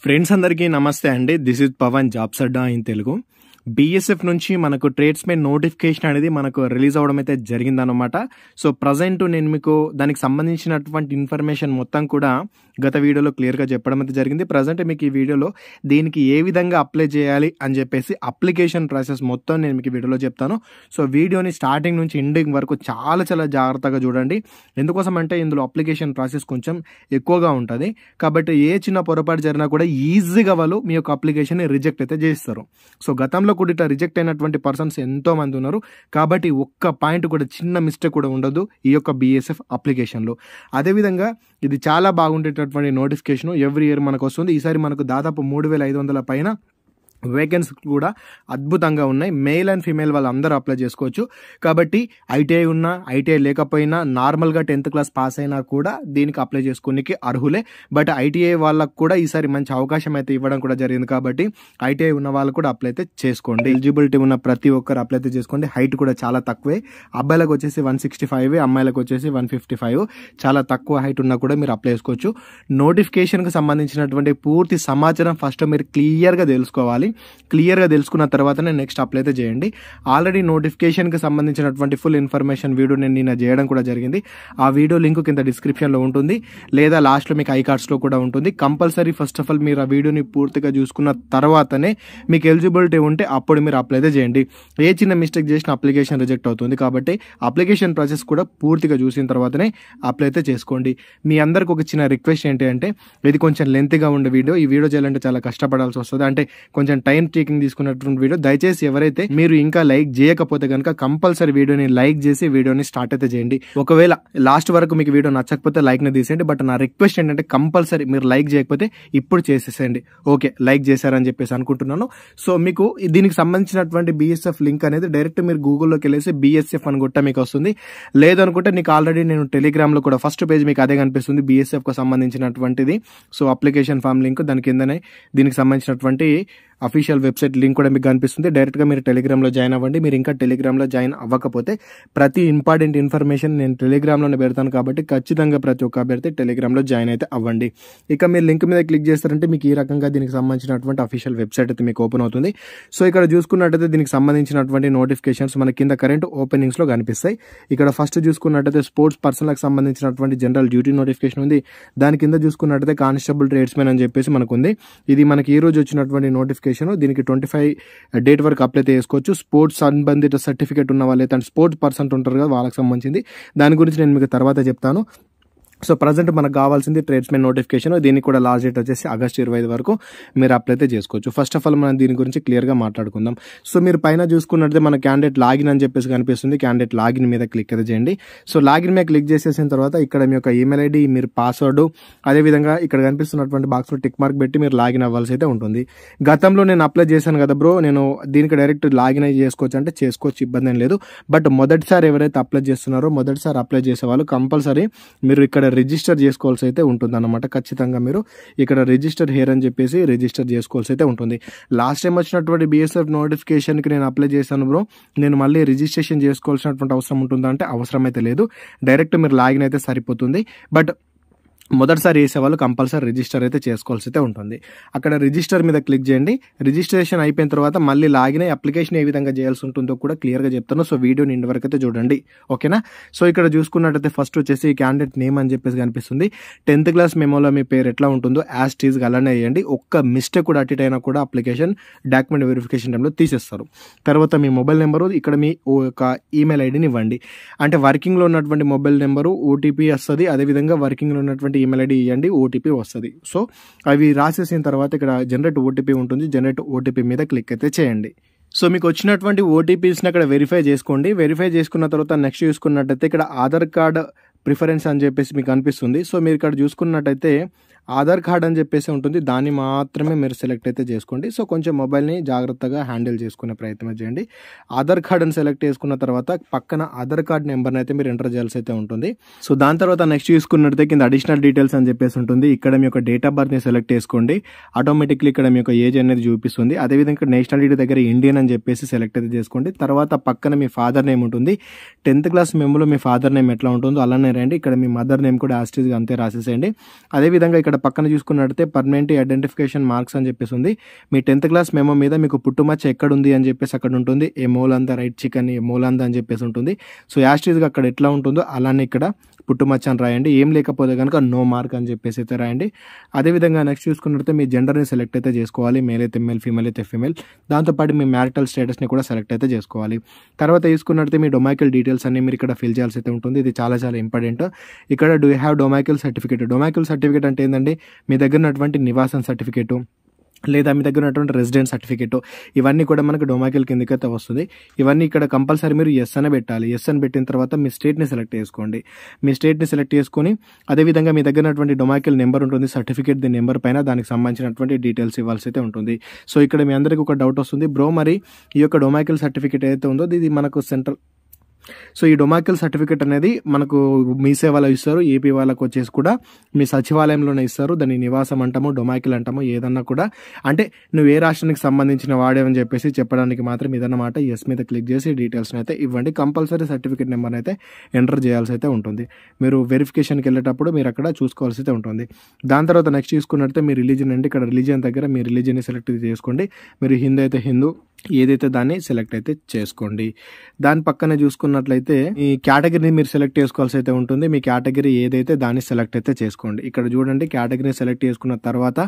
Friends అందరికీ నమస్తే అండి. This is Pavan jobs Adda in Telugu. BSF నుంచి మనకు ట్రేడ్స్మెన్ నోటిఫికేషన్ అనేది మనకు రిలీజ్ అవ్వడం అయితే జరిగిందనమాట. సో ప్రజెంట్ నేను మీకు దానికి సంబంధించినటువంటి ఇన్ఫర్మేషన్ మొత్తం కూడా గత వీడియోలో క్లియర్గా చెప్పడం అయితే జరిగింది. ప్రజెంట్ మీకు ఈ వీడియోలో దీనికి ఏ విధంగా అప్లై చేయాలి అని చెప్పేసి అప్లికేషన్ ప్రాసెస్ మొత్తం నేను మీకు ఈ వీడియోలో చెప్తాను. సో వీడియోని స్టార్టింగ్ నుంచి ఎండింగ్ వరకు చాలా జాగ్రత్తగా చూడండి. ఎందుకోసం అంటే ఇందులో అప్లికేషన్ ప్రాసెస్ కొంచెం ఎక్కువగా ఉంటుంది. కాబట్టి ఏ చిన్న పొరపాటు జరిగినా కూడా ఈజీగా వాళ్ళు మీ యొక్క అప్లికేషన్ని రిజెక్ట్ అయితే చేస్తారు. సో గతంలో కూడా ఇట్లా రిజెక్ట్ అయినటువంటి పర్సన్స్ ఎంతో మంది ఉన్నారు. కాబట్టి ఒక్క పాయింట్ కూడా చిన్న మిస్టేక్ కూడా ఉండదు ఈ యొక్క బీఎస్ఎఫ్ అప్లికేషన్లో. అదేవిధంగా ఇది చాలా బాగుండేటటువంటి నోటిఫికేషన్ ఎవ్రీ ఇయర్ మనకు వస్తుంది. ఈసారి మనకు దాదాపు 3500 పైన వేకెన్సీ కూడా అద్భుతంగా ఉన్నాయి. మేల్ అండ్ ఫీమేల్ వాళ్ళందరూ అప్లై చేసుకోవచ్చు. కాబట్టి ఐటీఐ ఉన్నా ఐటీఐ లేకపోయినా నార్మల్గా 10th క్లాస్ పాస్ అయినా కూడా దీనికి అప్లై చేసుకోనికి అర్హులే. బట్ ఐటీఐ వాళ్ళకు కూడా ఈసారి మంచి అవకాశం అయితే ఇవ్వడం కూడా జరిగింది. కాబట్టి ఐటీఐ ఉన్న వాళ్ళు కూడా అప్లై అయితే చేసుకోండి. ఎలిజిబిలిటీ ఉన్న ప్రతి ఒక్కరు అప్లై అయితే చేసుకోండి. హైట్ కూడా చాలా తక్కువే. అబ్బాయిలకు వచ్చేసి 165, అమ్మాయిలకు వచ్చేసి 155. చాలా తక్కువ హైట్ ఉన్నా కూడా మీరు అప్లై చేసుకోవచ్చు. నోటిఫికేషన్కి సంబంధించినటువంటి పూర్తి సమాచారం ఫస్ట్ మీరు క్లియర్గా తెలుసుకోవాలి. క్లియర్గా తెలుసుకున్న తర్వాతనే నెక్స్ట్ అప్లై అయితే చేయండి. ఆల్రెడీ నోటిఫికేషన్కి సంబంధించినటువంటి ఫుల్ ఇన్ఫర్మేషన్ వీడియో నేను నిన్న చేయడం కూడా జరిగింది. ఆ వీడియో లింక్ కింద డిస్క్రిప్షన్లో ఉంటుంది, లేదా లాస్ట్లో మీకు ఐ కార్డ్స్లో కూడా ఉంటుంది. కంపల్సరీ ఫస్ట్ ఆఫ్ ఆల్ మీరు ఆ వీడియోని పూర్తిగా చూసుకున్న తర్వాతనే మీకు ఎలిజిబిలిటీ ఉంటే అప్పుడు మీరు అప్లై అయితే చేయండి. ఏ చిన్న మిస్టేక్ చేసిన అప్లికేషన్ రిజెక్ట్ అవుతుంది. కాబట్టి అప్లికేషన్ ప్రాసెస్ కూడా పూర్తిగా చూసిన తర్వాతనే అప్లై అయితే చేసుకోండి. మీ అందరికి ఒక చిన్న రిక్వెస్ట్ ఏంటి అంటే, ఇది కొంచెం లెంత్గా ఉండే వీడియో. ఈ వీడియో చేయాలంటే చాలా కష్టపడాల్సి వస్తుంది. అంటే కొంచెం టైం టేకింగ్ తీసుకున్నటువంటి వీడియో. దయచేసి ఎవరైతే మీరు ఇంకా లైక్ చేయకపోతే కనుక కంపల్సరీ వీడియోని లైక్ చేసి వీడియోని స్టార్ట్ అయితే చేయండి. ఒకవేళ లాస్ట్ వరకు మీకు వీడియో నచ్చకపోతే లైక్ ని తీసేయండి. బట్ నా రిక్వెస్ట్ ఏంటంటే కంపల్సరీ మీరు లైక్ చేయకపోతే ఇప్పుడు చేసేసేయండి. ఓకే, లైక్ చేశారని చెప్పేసి అనుకుంటున్నాను. సో మీకు దీనికి సంబంధించినటువంటి బీఎస్ఎఫ్ లింక్ అనేది డైరెక్ట్ మీరు గూగుల్లోకి వెళ్ళేసి బీఎస్ఎఫ్ అని కొట్ట మీకు వస్తుంది. లేదనుకుంటే నీకు ఆల్రెడీ నేను టెలిగ్రామ్లో కూడా ఫస్ట్ పేజ్ మీకు అదే కనిపిస్తుంది, బీఎస్ఎఫ్కు సంబంధించినటువంటిది. సో అప్లికేషన్ ఫామ్ లింక్, దాని కిందనే దీనికి సంబంధించినటువంటి అఫీషియల్ వెబ్సైట్ లింక్ కూడా మీకు కనిపిస్తుంది. డైరెక్ట్గా మీరు టెలిగ్రామ్లో జాయిన్ అవ్వండి. మీరు ఇంకా టెలిగ్రామ్లో జాయిన్ అవ్వకపోతే ప్రతి ఇంపార్టెంట్ ఇన్ఫర్మేషన్ నేను టెలిగ్రామ్లోనే పెడతాను. కాబట్టి ఖచ్చితంగా ప్రతి ఒక్క అభ్యర్థి టెలిగ్రామ్లో జాయిన్ అయితే అవ్వండి. ఇక మీరు లింక్ మీద క్లిక్ చేస్తారంటే మీకు ఈ రకంగా దీనికి సంబంధించినటువంటి అఫీషియల్ వెబ్సైట్ అయితే మీకు ఓపెన్ అవుతుంది. సో ఇక్కడ చూసుకున్నట్టయితే దీనికి సంబంధించినటువంటి నోటిఫికేషన్స్ మన కింద కరెంట్ ఓపెనింగ్స్లో కనిపిస్తాయి. ఇక్కడ ఫస్ట్ చూసుకున్నట్టయితే స్పోర్ట్స్ పర్సన్లకు సంబంధించినటువంటి జనరల్ డ్యూటీ నోటిఫికేషన్ ఉంది. దాని కింద చూసుకున్నట్టయితే కానిస్టేబుల్ ట్రేడ్స్మెన్ అని చెప్పేసి మనకు ఉంది. ఇది మనకి ఈ రోజు వచ్చినటువంటి నోటిఫికేషన్. దీనికి 25 డేట్ వరకు అప్లై చేసుకోవచ్చు. స్పోర్ట్స్ సంబంధిత సర్టిఫికేట్ ఉన్న వాళ్ళైతే స్పోర్ట్స్ పర్సన్ ఉంటారు కదా, వాళ్ళకి సంబంధించింది. దాని గురించి నేను మీకు తర్వాత చెప్తాను. సో ప్రజెంట్ మనకు కావాల్సింది ట్రేడ్స్మెన్ నోటిఫికేషన్. దీనికి కూడా లాస్ట్ డేట్ వచ్చేసి ఆగస్టు 25 వరకు మీరు అప్లై అయితే చేసుకోవచ్చు. ఫస్ట్ ఆఫ్ ఆల్ మనం దీని గురించి క్లియర్గా మాట్లాడుకుందాం. సో మీరు పైన చూసుకున్నట్లయితే మన క్యాండిడేట్ లాగిన్ అని చెప్పేసి కనిపిస్తుంది. క్యాండిడేట్ లాగిన్ మీద క్లిక్ అయితే చేయండి. సో లాగిన్ మీద క్లిక్ చేసేసిన తర్వాత ఇక్కడ మీ యొక్క ఈమెయిల్ ఐడి, మీరు పాస్వర్డ్, అదేవిధంగా ఇక్కడ కనిపిస్తున్నటువంటి బాక్స్లో టిక్ మార్క్ పెట్టి మీరు లాగిన్ అవ్వాల్సి అయితే ఉంటుంది. గతంలో నేను అప్లై చేశాను కదా బ్రో, నేను దీనికి డైరెక్ట్ లాగిన్ అయ్యి చేసుకోవచ్చు అంటే చేసుకోవచ్చు, ఇబ్బంది ఏం లేదు. బట్ మొదటిసారి ఎవరైతే అప్లై చేస్తున్నారో, మొదటిసారి అప్లై చేసే వాళ్ళు కంపల్సరీ మీరు ఇక్కడ రిజిస్టర్ చేసుకోవాల్సి అయితే ఉంటుంది అన్నమాట. ఖచ్చితంగా మీరు ఇక్కడ రిజిస్టర్ హియర్ అని చెప్పేసి రిజిస్టర్ చేసుకోవాల్సి అయితే ఉంటుంది. లాస్ట్ టైం వచ్చినటువంటి బీఎస్ఎఫ్ నోటిఫికేషన్కి నేను అప్లై చేశాను బ్రో, నేను మళ్ళీ రిజిస్ట్రేషన్ చేసుకోవాల్సినటువంటి అవసరం ఉంటుందా అంటే అవసరం అయితే లేదు. డైరెక్ట్ మీరు లాగిన్ అయితే సరిపోతుంది. బట్ మొదటిసారి వేసేవాళ్ళు కంపల్సరీ రిజిస్టర్ అయితే చేసుకోవాల్సి అయితే ఉంటుంది. అక్కడ రిజిస్టర్ మీద క్లిక్ చేయండి. రిజిస్ట్రేషన్ అయిపోయిన తర్వాత మళ్ళీ లాగిన్ అయ్యి అప్లికేషన్ ఏ విధంగా చేయాల్సి ఉంటుందో కూడా క్లియర్గా చెప్తాను. సో వీడియోని ఇంటి వరకు అయితే చూడండి, ఓకేనా. సో ఇక్కడ చూసుకున్నట్టయితే ఫస్ట్ వచ్చేసి క్యాండిడేట్ నేమ్ అని చెప్పేసి కనిపిస్తుంది. 10th క్లాస్ మెమోలో మీ పేరు ఎట్లా ఉంటుందో యాజ్ టీజ్ అలానే వేయండి. ఒక్క మిస్టేక్ కూడా అటు అయినా కూడా అప్లికేషన్ డాక్యుమెంట్ వెరిఫికేషన్ టైంలో తీసేస్తారు. తర్వాత మీ మొబైల్ నెంబరు, ఇక్కడ మీ ఒక ఈమెయిల్ ఐడిని ఇవ్వండి. అంటే వర్కింగ్లో ఉన్నటువంటి మొబైల్ నెంబరు ఓటీపీ వస్తుంది. అదేవిధంగా వర్కింగ్లో ఉన్నటువంటి ఈమెయిల్ ఐడి ఇవ్వండి, ఓటీపీ వస్తుంది. సో అవి రాసేసిన తర్వాత ఇక్కడ జనరేట్ ఓటీపీ ఉంటుంది. జనరేట్ ఓటీపీ మీద క్లిక్ అయితే చేయండి. సో మీకు వచ్చినటువంటి ఓటీపీస్ని అక్కడ వెరిఫై చేసుకోండి. వెరిఫై చేసుకున్న తర్వాత నెక్స్ట్ చూసుకున్నట్టయితే ఇక్కడ ఆధార్ కార్డ్ ప్రిఫరెన్స్ అని చెప్పేసి మీకు అనిపిస్తుంది. సో మీరు ఇక్కడ చూసుకున్నట్టయితే ఆధార్ కార్డ్ అని చెప్పేసి ఉంటుంది, దాన్ని మాత్రమే మీరు సెలెక్ట్ అయితే చేసుకోండి. సో కొంచెం మొబైల్ని జాగ్రత్తగా హ్యాండిల్ చేసుకునే ప్రయత్నం చేయండి. ఆధార్ కార్డ్ అని సెలెక్ట్ చేసుకున్న తర్వాత పక్కన ఆధార్ కార్డ్ నెంబర్ని అయితే మీరు ఎంటర్ చేయాల్సి అయితే ఉంటుంది. సో దాని తర్వాత నెక్స్ట్ చూసుకున్నట్టయితే కింద అడిషనల్ డీటెయిల్స్ అని చెప్పేసి ఉంటుంది. ఇక్కడ మీ యొక్క డేట్ ఆఫ్ బర్త్ని సెలెక్ట్ చేసుకోండి. ఆటోమేటిక్లీ ఇక్కడ మీ యొక్క ఏజ్ అనేది చూపిస్తుంది. అదేవిధంగా ఇక్కడ నేషనాలిటీ దగ్గర ఇండియన్ అని చెప్పేసి సెలెక్ట్ అయితే చేసుకోండి. తర్వాత పక్కన మీ ఫాదర్ నేమ్ ఉంటుంది. 10th క్లాస్ మెమోలో మీ ఫాదర్ నేమ్ ఎట్లా ఉంటుందో అలానే రండి. ఇక్కడ మీ మదర్ నేమ్ కూడా యాజ్ ఇట్ ఈజ్ అంతే రాసేసేయండి. అదేవిధంగా ఇక్కడ ఇక్కడ పక్కన చూసుకున్నట్టయితే పర్మనెంట్ ఐడెంటిఫికేషన్ మార్క్స్ అని చెప్పేసి ఉంది. మీ 10th క్లాస్ మెమో మీద మీకు పుట్టుమచ్చ ఎక్కడుంది అని చెప్పేసి అక్కడ ఉంటుంది. ఏ మూలంద రైట్ చికెన్ ఏ మూలంద అని చెప్పేసి ఉంటుంది. సో యాస్టీజ్గా అక్కడ ఎట్లా ఉంటుందో అలానే ఇక్కడ పుట్టుమచ్చ అని రాయండి. ఏం లేకపోతే కనుక నో మార్క్ అని చెప్పేసి అయితే రాయండి. అదేవిధంగా నెక్స్ట్ చూసుకున్నట్లయితే మీ జెండర్ని సెలెక్ట్ అయితే చేసుకోవాలి. మేల్ అయితే మేల్, ఫీమేల్ అయితే ఫీమేల్. దాంతోపాటు మీ మ్యారిటల్ స్టేటస్ని కూడా సెలెక్ట్ అయితే చేసుకోవాలి. తర్వాత చూసుకున్నట్లయితే మీ డొమైకల్ డీటెయిల్స్ అన్ని మీరు ఇక్కడ ఫిల్ చేయాల్సి అయితే ఉంటుంది. ఇది చాలా చాలా ఇంపార్టెంట్. ఇక్కడ do you have domicile certificate. Domicile certificate అంటే ఏంటంటే మీ దగ్గర ఉన్నటువంటి నివాసం సర్టిఫికేటు లేదా మీ దగ్గర ఉన్నటువంటి రెసిడెంట్ సర్టిఫికేట్, ఇవన్నీ కూడా మనకు డొమైకల్ కిందకైతే వస్తుంది. ఇవన్నీ ఇక్కడ కంపల్సరీ మీరు ఎస్ అని పెట్టాలి. ఎస్ అని పెట్టిన తర్వాత మీ స్టేట్ని సెలెక్ట్ చేసుకోండి. మీ స్టేట్ని సెలెక్ట్ చేసుకొని అదేవిధంగా మీ దగ్గర ఉన్నటువంటి డొమైకల్ నెంబర్ ఉంటుంది, సర్టిఫికేట్ ది నెంబర్ పైన దానికి సంబంధించినటువంటి డీటెయిల్స్ ఇవ్వాల్సి అయితే ఉంటుంది. సో ఇక్కడ మీ అందరికీ ఒక డౌట్ వస్తుంది, బ్రో మరి ఈ యొక్క డొమైకల్ సర్టిఫికేట్ ఏదైతే ఉందో ఇది మనకు సెంట్రల్, సో ఈ డొమైకల్ సర్టిఫికేట్ అనేది మనకు మీ సేవలో ఇస్తారు. ఏపీ వాళ్ళకు వచ్చేసి కూడా మీ సచివాలయంలోనే ఇస్తారు. దాన్ని నివాసం అంటాము, డొమైకల్ అంటాము, ఏదన్నా కూడా అంటే నువ్వు ఏ రాష్ట్రానికి సంబంధించిన వాడేవని చెప్పేసి చెప్పడానికి మాత్రం ఇదన్నమాట. ఎస్ మీద క్లిక్ చేసి డీటెయిల్స్ని అయితే ఇవ్వండి. కంపల్సరీ సర్టిఫికేట్ నెంబర్ అయితే ఎంటర్ చేయాల్సి అయితే ఉంటుంది. మీరు వెరిఫికేషన్కి వెళ్ళేటప్పుడు మీరు అక్కడ చూసుకోవాల్సి అయితే ఉంటుంది. దాని తర్వాత నెక్స్ట్ చూసుకున్నట్లయితే మీ రిలీజన్ అండి. ఇక్కడ రిలీజన్ దగ్గర మీ రిలీజన్ని సెలెక్ట్ చేసుకోండి. మీరు హిందూ అయితే హిందూ, ఏదైతే దాన్ని సెలెక్ట్ అయితే చేసుకోండి. దాని పక్కనే చూసుకున్నట్లయితే ఈ కేటగిరీని మీరు సెలెక్ట్ చేసుకోవాల్సి అయితే ఉంటుంది. మీ కేటగిరీ ఏదైతే దాన్ని సెలెక్ట్ అయితే చేసుకోండి. ఇక్కడ చూడండి, కేటగిరీని సెలెక్ట్ చేసుకున్న తర్వాత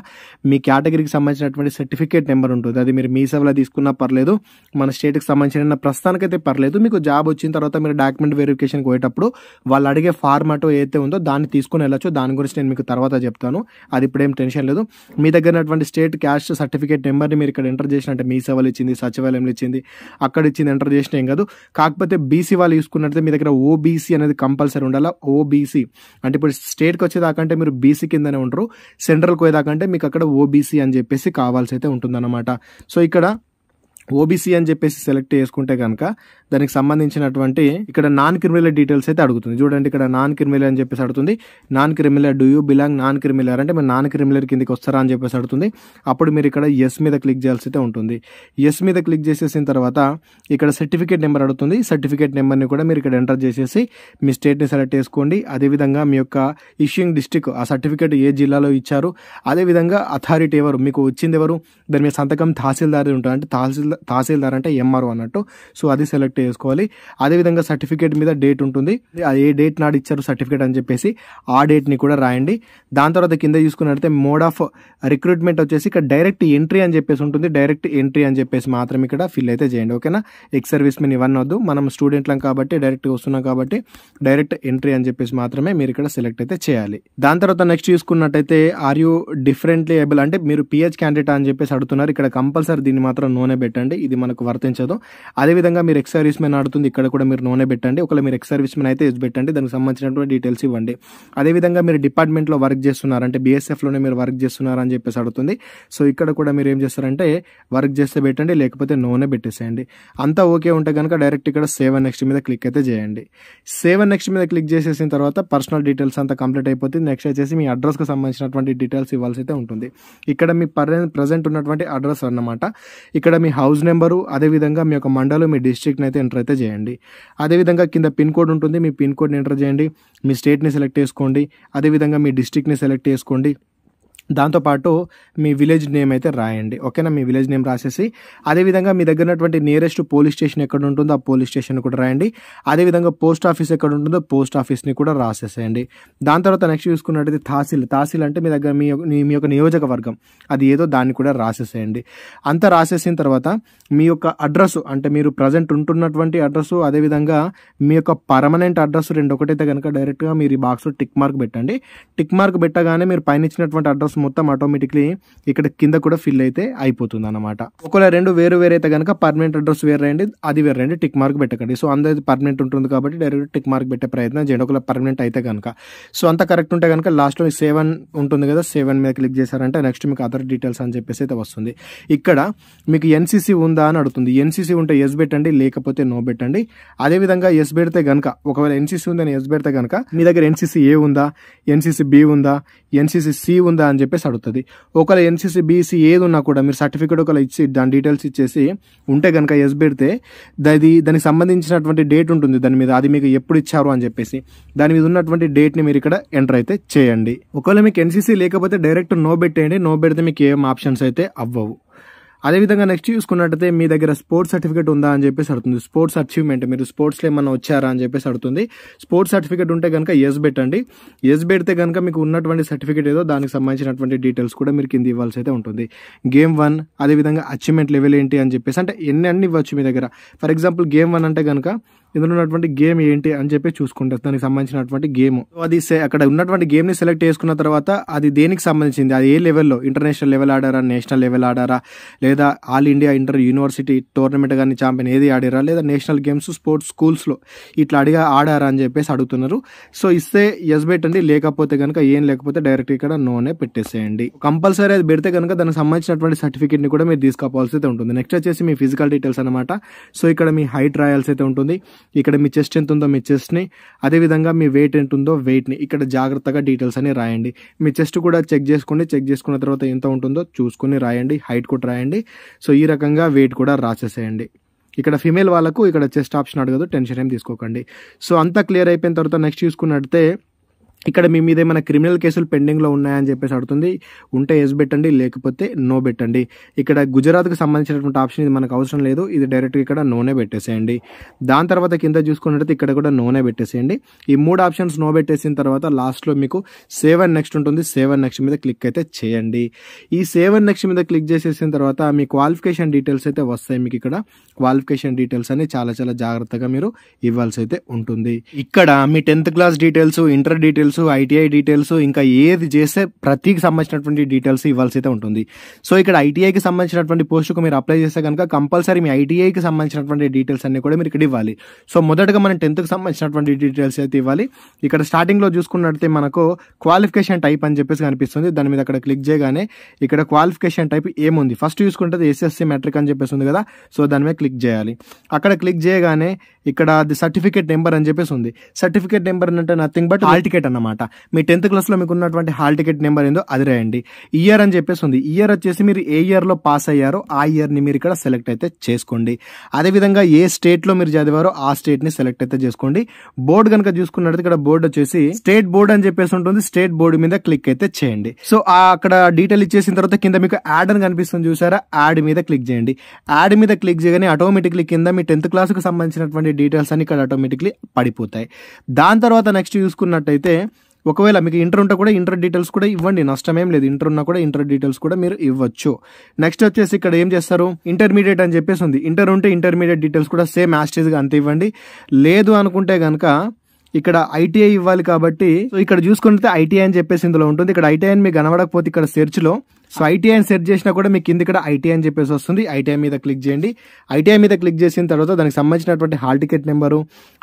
మీ కేటగిరీకి సంబంధించినటువంటి సర్టిఫికేట్ నెంబర్ ఉంటుంది. అది మీరు మీ సేవలో తీసుకున్నా పర్లేదు, మన స్టేట్కి సంబంధించిన ప్రస్తుతానికైతే పర్లేదు. మీకు జాబ్ వచ్చిన తర్వాత మీరు డాక్యుమెంట్ వెరిఫికేషన్కి పోయేటప్పుడు వాళ్ళు అడిగే ఫార్మాట్ ఏదైతే ఉందో దాన్ని తీసుకుని వెళ్ళొచ్చు. దాని గురించి నేను మీకు తర్వాత చెప్తాను. అది ఇప్పుడేం టెన్షన్ లేదు. మీ దగ్గర ఉన్నటువంటి స్టేట్ క్యాస్ట్ సర్టిఫికేట్ నెంబర్ని మీరు ఇక్కడ ఎంటర్ చేసినట్టే మీ సేవలు ఇచ్చింది, సచివాలయంలో ఇచ్చింది, అక్కడ ఇచ్చింది ఎంటర్ చేసిన ఏం కాదు. కాకపోతే బీసీ వాళ్ళు చూసుకున్నట్లయితే మీ దగ్గర ఓబీసీ అనేది కంపల్సరీ ఉండాలి. ఓబీసీ అంటే ఇప్పుడు స్టేట్కి వచ్చేదాకంటే మీరు బీసీ కిందనే ఉంటారు, సెంట్రల్కి పోయేదాకంటే మీకు అక్కడ ఓబీసీ అని చెప్పేసి కావాల్సి అయితే ఉంటుందన్నమాట. సో ఇక్కడ ఓబీసీ అని చెప్పేసి సెలెక్ట్ చేసుకుంటే కనుక దానికి సంబంధించినటువంటి ఇక్కడ నాన్ క్రిమినల్ డీటెయిల్స్ అయితే అడుగుతుంది. చూడండి, ఇక్కడ నాన్ క్రిమినల్ అని చెప్పేసి అడుగుతుంది. Non criminal, do you belong non criminal అంటే మీరు నాన్ క్రిమినల్ కిందకి వస్తారా అని చెప్పేసి అడుగుతుంది. అప్పుడు మీరు ఇక్కడ ఎస్ మీద క్లిక్ చేయాల్సి అయితే ఉంటుంది. ఎస్ మీద క్లిక్ చేసేసిన తర్వాత ఇక్కడ సర్టిఫికేట్ నెంబర్ అడుగుతుంది. సర్టిఫికేట్ నెంబర్ని కూడా మీరు ఇక్కడ ఎంటర్ చేసేసి మీ స్టేట్ని సెలెక్ట్ చేసుకోండి. అదేవిధంగా మీ యొక్క ఇష్యూయింగ్ డిస్ట్రిక్ట్, ఆ సర్టిఫికేట్ ఏ జిల్లాలో ఇచ్చారు, అదేవిధంగా అథారిటీ ఎవరు, మీకు వచ్చింది ఎవరు, దాని మీద సంతకం తహసీల్దార్ ఉంటుంది. అంటే తహసీల్దార్ అంటే ఎంఆర్ఓ అన్నట్టు. సో అది సెలెక్ట్ చేసుకోవాలి. అదేవిధంగా సర్టిఫికేట్ మీద డేట్ ఉంటుంది, ఏ డేట్ నాడు ఇచ్చారు సర్టిఫికేట్ అని చెప్పేసి ఆ డేట్ని కూడా రాయండి. దాని తర్వాత కింద చూసుకున్నట్లయితే మోడ్ ఆఫ్ రిక్రూట్మెంట్ వచ్చేసి ఇక్కడ డైరెక్ట్ ఎంట్రీ అని చెప్పేసి ఉంటుంది. డైరెక్ట్ ఎంట్రీ అని చెప్పేసి మాత్రం ఇక్కడ ఫిల్ అయితే చేయండి. ఓకేనా, ఎక్స్ సర్వీస్ మెన్ ఇవన్నీ వద్దు, మనం స్టూడెంట్లం కాబట్టి డైరెక్ట్గా వస్తున్నాం కాబట్టి డైరెక్ట్ ఎంట్రీ అని చెప్పేసి మాత్రమే మీరు ఇక్కడ సెలెక్ట్ అయితే చేయాలి. దాని తర్వాత నెక్స్ట్ చూసుకున్నట్టయితే ఆర్ యూ డిఫరెంట్లీ ఏబుల్ అంటే మీరు పిహెచ్ క్యాండిడేట్ అని చెప్పేసి అడుగుతున్నారు. ఇక్కడ కంపల్సరీ దీన్ని మాత్రం నోనే పెట్టండి, ఇది మనకు వర్తించదు. అదేవిధంగా మీరు ఎక్స్ సర్వీస్ మెన్ ఆడుతుంది, ఇక్కడ కూడా మీరు నోనే పెట్టండి. ఒకవేళ మీరు ఎక్స్ సర్వీస్ మెన్ అయితే ఎస్ పెట్టండి, దానికి సంబంధించినటువంటి డీటెయిల్స్ ఇవ్వండి. అదేవిధంగా మీరు డిపార్ట్మెంట్లో వర్క్ చేస్తున్నారు అంటే బీఎస్ఎఫ్లోనే మీరు వర్క్ చేస్తున్నారు అని చెప్పేసి అడుగుతుంది. సో ఇక్కడ కూడా మీరు ఏం చేస్తారంటే వర్క్ చేస్తే పెట్టండి, లేకపోతే నోనే పెట్టేసేయండి. అంతా ఓకే ఉంటే కనుక డైరెక్ట్ ఇక్కడ సేవ్ అండ్ నెక్స్ట్ మీద క్లిక్ అయితే చేయండి. సేవ్ అండ్ నెక్స్ట్ మీద క్లిక్ చేసేసిన తర్వాత పర్సనల్ డీటెయిల్స్ అంతా కంప్లీట్ అయిపోతుంది. నెక్స్ట్ వచ్చేసి మీ అడ్రస్కి సంబంధించినటువంటి డీటెయిల్స్ ఇవ్వాల్సి అయితే ఉంటుంది. ఇక్కడ మీ ప్రజెంట్ ఉన్నటువంటి అడ్రస్ అన్నమాట. ఇక్కడ మీ హౌస్ నెంబరు, అదేవిధంగా మీ యొక్క మండలం, మీ డిస్ట్రిక్ట్ని అయితే ఎంటర్ అయితే చేయండి. అదేవిధంగా కింద పిన్ కోడ్ ఉంటుంది, మీ పిన్ కోడ్ని ఎంటర్ చేయండి. మీ స్టేట్ని సెలెక్ట్ చేసుకోండి, అదేవిధంగా మీ డిస్ట్రిక్ట్ని సెలెక్ట్ చేసుకోండి. దాంతోపాటు మీ విలేజ్ నేమ్ అయితే రాయండి. ఓకేనా, మీ విలేజ్ నేమ్ రాసేసి అదేవిధంగా మీ దగ్గర ఉన్నటువంటి నియరెస్ట్ పోలీస్ స్టేషన్ ఎక్కడ ఉంటుందో ఆ పోలీస్ స్టేషన్ కూడా రాయండి. అదేవిధంగా పోస్ట్ ఆఫీస్ ఎక్కడ ఉంటుందో పోస్ట్ ఆఫీస్ని కూడా రాసేసేయండి. దాని తర్వాత నెక్స్ట్ చూసుకున్నట్టయితే తహసీల్ అంటే మీ దగ్గర మీ యొక్క నియోజకవర్గం అది ఏదో దాన్ని కూడా రాసేసేయండి. అంతా రాసేసిన తర్వాత మీ యొక్క అడ్రస్ అంటే మీరు ప్రజెంట్ ఉంటున్నటువంటి అడ్రస్, అదేవిధంగా మీ యొక్క పర్మనెంట్ అడ్రస్ రెండు ఒకటైతే కనుక డైరెక్ట్గా మీరు ఈ బాక్స్లో టిక్ మార్క్ పెట్టండి. టిక్ మార్క్ పెట్టగానే మీరు పైన ఇచ్చినటువంటి అడ్రస్ మొత్తం ఆటోమేటిక్లీ ఇక్కడ కింద కూడా ఫిల్ అయితే అయిపోతుంది అనమాట. ఒకవేళ రెండు వేరు అయితే కనుక పర్మనెంట్ అడ్రస్ వేరే రండి, అది వేరే రండి, టిక్ మార్క్ పెట్టకండి. సో అందరిది పర్మనెంట్ ఉంటుంది కాబట్టి డైరెక్ట్ టిక్ మార్క్ పెట్టే ప్రయత్నం చేయండి ఒకవేళ పర్మనెంట్ అయితే కనుక. సో అంత కరెక్ట్ ఉంటే కనుక లాస్ట్లో 7 ఉంటుంది కదా, 7 మీద క్లిక్ చేశారంటే నెక్స్ట్ మీకు అదర్ డీటెయిల్స్ అని చెప్పేసి అయితే వస్తుంది. ఇక్కడ మీకు ఎన్సీసీ ఉందా అని అడుగుతుంది. ఎన్సీసీ ఉంటే ఎస్ పెట్టండి, లేకపోతే నో పెట్టండి. అదేవిధంగా ఎస్ పెడితే కనుక ఒకవేళ ఎన్సీసీ ఉందని ఎస్ పెడితే కనుక మీ దగ్గర ఎన్సీసీ ఏ ఉందా, ఎన్సీసీ బి ఉందా, ఎన్సీసీ సి ఉందా అని చెప్పేసి అడుగుతుంది. ఒకవేళ ఎన్సీసీ బీసీ ఏది ఉన్నా కూడా మీరు సర్టిఫికేట్ ఒకవేళ ఇచ్చి దాని డీటెయిల్స్ ఇచ్చేసి ఉంటే కనుక ఎస్ పెడితే దానికి సంబంధించినటువంటి డేట్ ఉంటుంది దాని మీద, అది మీకు ఎప్పుడు ఇచ్చారు అని చెప్పేసి దాని మీద ఉన్నటువంటి డేట్ని మీరు ఇక్కడ ఎంటర్ అయితే చేయండి. ఒకవేళ మీకు ఎన్సీసీ లేకపోతే డైరెక్ట్ నో పెట్టేయండి. నో పెడితే మీకు ఏం ఆప్షన్స్ అయితే అవ్వవు. అదేవిధంగా నెక్స్ట్ చూసుకున్నట్టయితే మీ దగ్గర స్పోర్ట్స్ సర్టిఫికేట్ ఉందా అని చెప్పేసి అడుగుతుంది. స్పోర్ట్స్ అచీవ్మెంట్, మీరు స్పోర్ట్స్లో ఏమన్నా వచ్చారా అని చెప్పేసి అడుగుతుంది. స్పోర్ట్స్ సర్టిఫికేట్ ఉంటే కనుక ఎస్ పెట్టండి. ఎస్ పెడితే కనుక మీకు ఉన్నటువంటి సర్టిఫికేట్ ఏదో దానికి సంబంధించినటువంటి డీటెయిల్స్ కూడా మీరు కింద ఇవ్వాల్సి అయితే ఉంటుంది. గేమ్ 1, అదేవిధంగా అచీవ్మెంట్ లెవెల్ ఏంటి అని చెప్పేసి, అంటే అన్ని ఇవ్వచ్చు మీ దగ్గర. ఫర్ ఎగ్జాంపుల్ గేమ్ 1 అంటే కనుక ఇందులో ఉన్నటువంటి గేమ్ ఏంటి అని చెప్పి చూసుకుంటారు, దానికి సంబంధించినటువంటి గేమ్. అది అక్కడ ఉన్నటువంటి గేమ్ని సెలెక్ట్ చేసుకున్న తర్వాత అది దేనికి సంబంధించింది, అది ఏ లెవెల్లో, ఇంటర్నేషనల్ లెవెల్ ఆడారా, నేషనల్ లెవెల్ ఆడారా, లేదా all India inter university tournament కానీ ఛాంపియన్ ఏది ఆడారా, లేదా నేషనల్ గేమ్స్ స్పోర్ట్స్ స్కూల్స్లో ఇట్లా ఆడారా అని చెప్పేసి అడుగుతున్నారు. సో ఇస్తే ఎస్ పెట్టండి, లేకపోతే కనుక ఏం లేకపోతే డైరెక్ట్ ఇక్కడ నోనే పెట్టేసేయండి. కంపల్సరీ అది పెడితే కనుక దానికి సంబంధించినటువంటి సర్టిఫికేట్ని కూడా మీరు తీసుకోవాల్సి అయితే ఉంటుంది. నెక్స్ట్ వచ్చేసి మీ ఫిజికల్ డీటెయిల్స్ అనమాట. సో ఇక్కడ మీ హైట్ రాయాల్సి అయితే ఉంటుంది. ఇక్కడ మీ చెస్ట్ ఎంత ఉందో మీ చెస్ట్ని, అదేవిధంగా మీ వెయిట్ ఎంత ఉందో వెయిట్ని ఇక్కడ జాగ్రత్తగా డీటెయిల్స్ అని రాయండి. మీ చెస్ట్ కూడా చెక్ చేసుకోండి. చెక్ చేసుకున్న తర్వాత ఎంత ఉంటుందో చూసుకొని రాయండి. హైట్ కూడా రాయండి. సో ఈ రకంగా వెయిట్ కూడా రాసేసేయండి. ఇక్కడ ఫీమేల్ వాళ్ళకు ఇక్కడ చెస్ట్ ఆప్షన్ అడగదు, టెన్షన్ ఏం తీసుకోకండి. సో అంతా క్లియర్ అయిపోయిన తర్వాత నెక్స్ట్ చూసుకున్నట్టే ఇక్కడ మీ మీద ఏమైనా క్రిమినల్ కేసులు పెండింగ్లో ఉన్నాయని చెప్పేసి అడుగుతుంది. ఉంటే ఎస్ పెట్టండి, లేకపోతే నో పెట్టండి. ఇక్కడ గుజరాత్కి సంబంధించినటువంటి ఆప్షన్ ఇది మనకు అవసరం లేదు, ఇది డైరెక్ట్గా ఇక్కడ నోనే పెట్టేసేయండి. దాని తర్వాత కింద చూసుకున్నట్లయితే ఇక్కడ కూడా నోనే పెట్టేసేయండి. ఈ 3 ఆప్షన్స్ నో పెట్టేసిన తర్వాత లాస్ట్లో మీకు సేవ్ అండ్ నెక్స్ట్ ఉంటుంది. సేవ్ అండ్ నెక్స్ట్ మీద క్లిక్ అయితే చేయండి. ఈ సేవ్ అండ్ నెక్స్ట్ మీద క్లిక్ చేసేసిన తర్వాత మీ క్వాలిఫికేషన్ డీటెయిల్స్ అయితే వస్తాయి. మీకు ఇక్కడ క్వాలిఫికేషన్ డీటెయిల్స్ అని చాలా చాలా జాగ్రత్తగా మీరు ఇవ్వాల్సి అయితే ఉంటుంది. ఇక్కడ మీ 10th class details, inter details, ITI details, ఇంకా ఏది చేస్తే ప్రతికి సంబంధించినటువంటి డీటెయిల్స్ ఇవ్వాల్సి అయితే ఉంటుంది. సో ఇక్కడ ఐటీఐకి సంబంధించినటువంటి పోస్టుకు మీరు అప్లై చేస్తే కనుక కంపల్సరీ మీ ఐటీఐకి సంబంధించినటువంటి డీటెయిల్స్ అన్ని కూడా మీరు ఇక్కడ ఇవ్వాలి. సో మొదటగా మనం 10th సంబంధించినటువంటి డీటెయిల్స్ అయితే ఇవ్వాలి. ఇక్కడ స్టార్టింగ్లో చూసుకున్నట్లయితే మనకు క్వాలిఫికేషన్ టైప్ అని చెప్పేసి కనిపిస్తుంది. దాని మీద అక్కడ క్లిక్ చేయగానే ఇక్కడ క్వాలిఫికేషన్ టైప్ ఏముంది, ఫస్ట్ చూసుకుంటే ఎస్ఎస్సి మెట్రిక్ అని చెప్పేసి ఉంది కదా. సో దాని మీద క్లిక్ చేయాలి. అక్కడ క్లిక్ చేయగానే ఇక్కడ ది సర్టిఫికేట్ నెంబర్ అని చెప్పేసి ఉంది. సర్టిఫికేట్ నెంబర్ అంటే నథింగ్ బట్ హాల్ టికెట్ అన్నమాట. మీ 10th క్లాస్లో మీకు ఉన్నటువంటి హాల్ టికెట్ నెంబర్ ఏందో అది రాయండి. ఇయర్ అని చెప్పేసి ఉంది. ఇయర్ వచ్చేసి మీరు ఏ ఇయర్లో పాస్ అయ్యారో ఆ ఇయర్ని మీరు ఇక్కడ సెలెక్ట్ అయితే చేసుకోండి. అదేవిధంగా ఏ స్టేట్లో మీరు చదివారో ఆ స్టేట్ని సెలెక్ట్ అయితే చేసుకోండి. బోర్డు కనుక చూసుకున్నట్టు ఇక్కడ బోర్డు వచ్చేసి స్టేట్ బోర్డ్ అని చెప్పేసి ఉంటుంది. స్టేట్ బోర్డు మీద క్లిక్ అయితే చేయండి. సో అక్కడ డీటెయిల్ ఇచ్చేసిన తర్వాత కింద మీకు యాడ్ అని కనిపిస్తుంది చూసారా, యాడ్ మీద క్లిక్ చేయండి. యాడ్ మీద క్లిక్ చేయగానే ఆటోమేటిక్లీ కింద మీ 10th క్లాస్కి సంబంధించినటువంటి డీటెయిల్స్ అన్ని ఇక్కడ ఆటోమేటిక్లీ పడిపోతాయి. దాని తర్వాత నెక్స్ట్ చూసుకున్నట్టయితే ఒకవేళ మీకు ఇంటర్ ఉంటే కూడా ఇంటర్ డీటెయిల్స్ కూడా ఇవ్వండి, నష్టమేం లేదు. ఇంటర్ ఉన్నా కూడా ఇంటర్ డీటెయిల్స్ కూడా మీరు ఇవ్వచ్చు. నెక్స్ట్ వచ్చేసి ఇక్కడ ఏం చేస్తారు, ఇంటర్మీడియట్ అని చెప్పేసి ఉంది. ఇంటర్ ఉంటే ఇంటర్మీడియట్ డీటెయిల్స్ కూడా సేమ్ యాస్టేజ్గా అంతే ఇవ్వండి. లేదు అనుకుంటే కనుక ఇక్కడ ఐటీఐ ఇవ్వాలి కాబట్టి సో ఇక్కడ చూసుకుంటే ఐటీఐ అని చెప్పేసి ఇందులో ఉంటుంది. ఇక్కడ ఐటీఐ అని మీకు కనబడకపోతే ఇక్కడ సెర్చ్లో సో ఐటీఐ అని సెర్చ్ చేసినా కూడా మీకు కింద ఇక్కడ ఐటీఐ అని చెప్పేసి వస్తుంది. ఐటీఐ మీద క్లిక్ చేయండి. ఐటీఐ మీద క్లిక్ చేసిన తర్వాత దానికి సంబంధించినటువంటి హాల్ టికెట్ నెంబరు,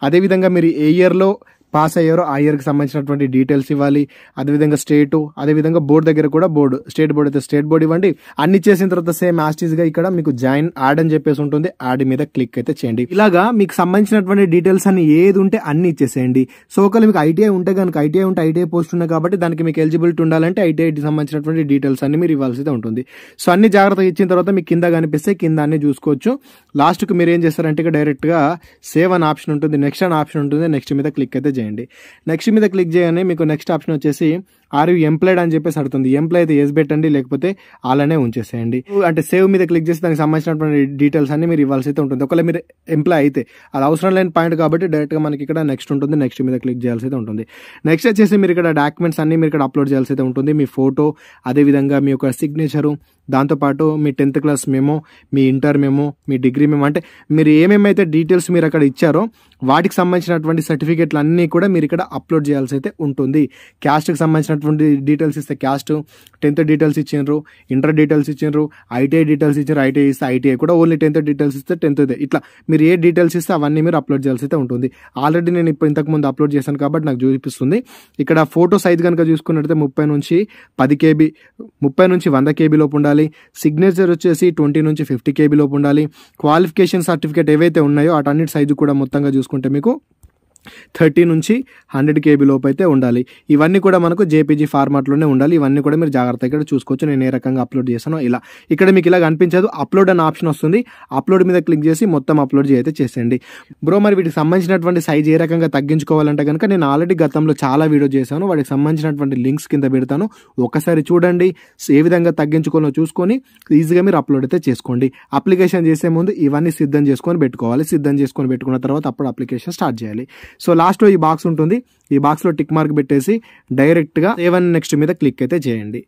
అదేవిధంగా మీరు ఏ ఇయర్లో పాస్ అయ్యారో ఆ ఇయర్కి సంబంధించినటువంటి డీటెయిల్స్ ఇవ్వాలి. అదేవిధంగా స్టేటు, అదేవిధంగా బోర్డు దగ్గర కూడా బోర్డు, స్టేట్ బోర్డు అయితే స్టేట్ బోర్డు ఇవ్వండి. అన్ని చేసిన తర్వాత సేమ్ యాస్టీస్గా ఇక్కడ మీకు జాయిన్ యాడ్ అని చెప్పేసి ఉంటుంది. యాడ్ మీద క్లిక్ అయితే చేయండి. ఇలాగా మీకు సంబంధించినటువంటి డీటెయిల్స్ అన్ని ఏది ఉంటే అన్ని ఇచ్చేసేయండి. సో ఒకవేళ మీకు ఐటీఐ ఉంటే కనుక ఐటీఐ ఉంటే ఐటీఐ పోస్ట్ ఉన్నాయి కాబట్టి దానికి మీకు ఎలిజిబిలిటీ ఉండాలంటే ఐటీఐకి సంబంధించినటువంటి డీటెయిల్స్ అన్ని మీరు ఇవ్వాల్సి ఉంటుంది. సో అన్ని జాగ్రత్తగా ఇచ్చిన తర్వాత మీకు కింద కనిపిస్తే కింద అన్ని చూసుకోవచ్చు. లాస్ట్కి మీరు ఏం చేస్తారంటే ఇక డైరెక్ట్గా సేవ్ అని ఆప్షన్ ఉంటుంది, నెక్స్ట్ అని ఆప్షన్ ఉంటుంది. నెక్స్ట్ మీద క్లిక్ అయితే చేయండి. నెక్స్ట్ మీద క్లిక్ చేయగానే మీకు నెక్స్ట్ ఆప్షన్ వచ్చేసి ఆర్ యూ ఎంప్లాయిడ్ అని చెప్పేసి అడుగుతుంది. ఎంప్లాయ్ అయితే ఎస్ పెట్టండి, లేకపోతే అలానే ఉంచేసేయండి. అంటే సేవ్ మీద క్లిక్ చేసి దానికి సంబంధించినటువంటి డీటెయిల్స్ అన్ని మీరు ఇవ్వాల్సి అయితే ఉంటుంది. ఒకవేళ మీరు ఎంప్లాయ్ అయితే అది అవసరం లేని పాయింట్ కాబట్టి డైరెక్ట్గా మనకి ఇక్కడ నెక్స్ట్ ఉంటుంది. నెక్స్ట్ మీద క్లిక్ చేయాల్సి అయితే ఉంటుంది. నెక్స్ట్ వచ్చేసి మీరు ఇక్కడ డాక్యుమెంట్స్ అన్ని మీరు ఇక్కడ అప్లోడ్ చేయాల్సి అయితే ఉంటుంది. మీ ఫోటో, అదేవిధంగా మీ యొక్క సిగ్నేచరు, దాంతోపాటు మీ 10th క్లాస్ మెమో, మీ ఇంటర్ మెమో, మీ డిగ్రీ మెమో, అంటే మీరు ఏమేమైతే డీటెయిల్స్ మీరు అక్కడ ఇచ్చారో వాటికి సంబంధించినటువంటి సర్టిఫికేట్లు అన్నీ కూడా మీరు ఇక్కడ అప్లోడ్ చేయాల్సి అయితే ఉంటుంది. క్యాస్ట్కి సంబంధించినటువంటి డీటెయిల్స్ ఇస్తే క్యాస్ట్, 10th డీటెయిల్స్ ఇచ్చిండ్రు, ఇంటర్ డీటెయిల్స్ ఇచ్చిండ్రు, ఐటీఐ డీటెయిల్స్ ఇచ్చారు, ఐటీఐ ఇస్తే ఐటీఐ కూడా ఓన్లీ 10th డీటెయిల్స్ ఇస్తే 10th ఇట్లా మీరు ఏ డీటెయిల్స్ ఇస్తే అవన్నీ మీరు అప్లోడ్ చేయాల్సి అయితే ఉంటుంది. ఆల్రెడీ నేను ఇప్పుడు ఇంతకుముందు అప్లోడ్ చేశాను కాబట్టి నాకు చూపిస్తుంది. ఇక్కడ ఫోటో సైజ్ కనుక చూసుకున్నట్లయితే 30 నుంచి 10 KB, 30 నుంచి 100 KB లోపు ఉండాలి. సిగ్నేచర్ వచ్చేసి 20 నుంచి 50 KB లోపు ఉండాలి. క్వాలిఫికేషన్ సర్టిఫికేట్ ఏవైతే ఉన్నాయో వాటన్నిటి సైజు కూడా మొత్తంగా చూసుకుంటే మీకు 30 నుంచి 100 KB లోపు అయితే ఉండాలి. ఇవన్నీ కూడా మనకు జేపీజీ ఫార్మాట్లోనే ఉండాలి. ఇవన్నీ కూడా మీరు జాగ్రత్తగా ఇక్కడ చూసుకోవచ్చు. నేను ఏ రకంగా అప్లోడ్ చేశానో ఇలా. ఇక్కడ మీకు ఇలా కనిపించదు, అప్లోడ్ అనే ఆప్షన్ వస్తుంది. అప్లోడ్ మీద క్లిక్ చేసి మొత్తం అప్లోడ్ అయితే చేసేయండి. బ్రో మరి వీటికి సంబంధించినటువంటి సైజ్ ఏ రకంగా తగ్గించుకోవాలంటే కనుక నేను ఆల్రెడీ గతంలో చాలా వీడియో చేశాను. వాటికి సంబంధించినటువంటి లింక్స్ కింద పెడతాను, ఒకసారి చూడండి. ఏ విధంగా తగ్గించుకోవాలో చూసుకొని ఈజీగా మీరు అప్లోడ్ అయితే చేసుకోండి. అప్లికేషన్ చేసే ముందు ఇవన్నీ సిద్ధం చేసుకొని పెట్టుకోవాలి. సిద్ధం చేసుకొని పెట్టుకున్న తర్వాత అప్పుడు అప్లికేషన్ స్టార్ట్ చేయాలి. సో లాస్ట్లో ఈ బాక్స్ ఉంటుంది. ఈ బాక్స్లో టిక్ మార్క్ పెట్టేసి డైరెక్ట్గా ఏవన్ నెక్స్ట్ మీద క్లిక్ అయితే చేయండి.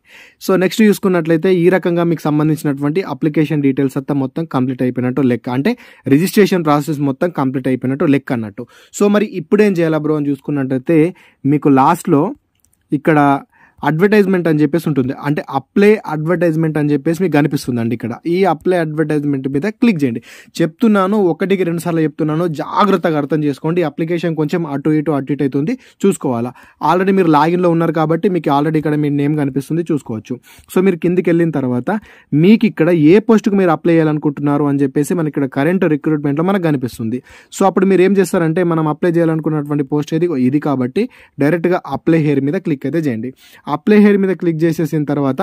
సో నెక్స్ట్ చూసుకున్నట్లయితే ఈ రకంగా మీకు సంబంధించినటువంటి అప్లికేషన్ డీటెయిల్స్ అంతా మొత్తం కంప్లీట్ అయిపోయినట్టు లెక్క. అంటే రిజిస్ట్రేషన్ ప్రాసెస్ మొత్తం కంప్లీట్ అయిపోయినట్టు లెక్క అన్నట్టు. సో మరి ఇప్పుడు ఏం చేయాలా బ్రో అని చూసుకున్నట్లయితే మీకు లాస్ట్లో ఇక్కడ అడ్వర్టైజ్మెంట్ అని చెప్పేసి ఉంటుంది. అంటే అప్లై అడ్వర్టైజ్మెంట్ అని చెప్పేసి మీకు కనిపిస్తుందండి. ఇక్కడ ఈ అప్లై అడ్వర్టైజ్మెంట్ మీద క్లిక్ చేయండి. చెప్తున్నాను, 1-2 సార్లు చెప్తున్నాను, జాగ్రత్తగా అర్థం చేసుకోండి. అప్లికేషన్ కొంచెం అటు ఇటు అవుతుంది, చూసుకోవాలా. ఆల్రెడీ మీరు లాగిన్లో ఉన్నారు కాబట్టి మీకు ఆల్రెడీ ఇక్కడ మీ నేమ్ కనిపిస్తుంది, చూసుకోవచ్చు. సో మీరు కిందికి వెళ్ళిన తర్వాత మీకు ఇక్కడ ఏ పోస్ట్కి మీరు అప్లై చేయాలనుకుంటున్నారు అని చెప్పేసి మనకి ఇక్కడ కరెంట్ రిక్రూట్మెంట్లో మనకు కనిపిస్తుంది. సో అప్పుడు మీరు ఏం చేస్తారంటే మనం అప్లై చేయాలనుకున్నటువంటి పోస్ట్ ఇది కాబట్టి డైరెక్ట్గా అప్లై హెయిర్ మీద క్లిక్ అయితే చేయండి. అప్లై హెయిర్ మీద క్లిక్ చేసేసిన తర్వాత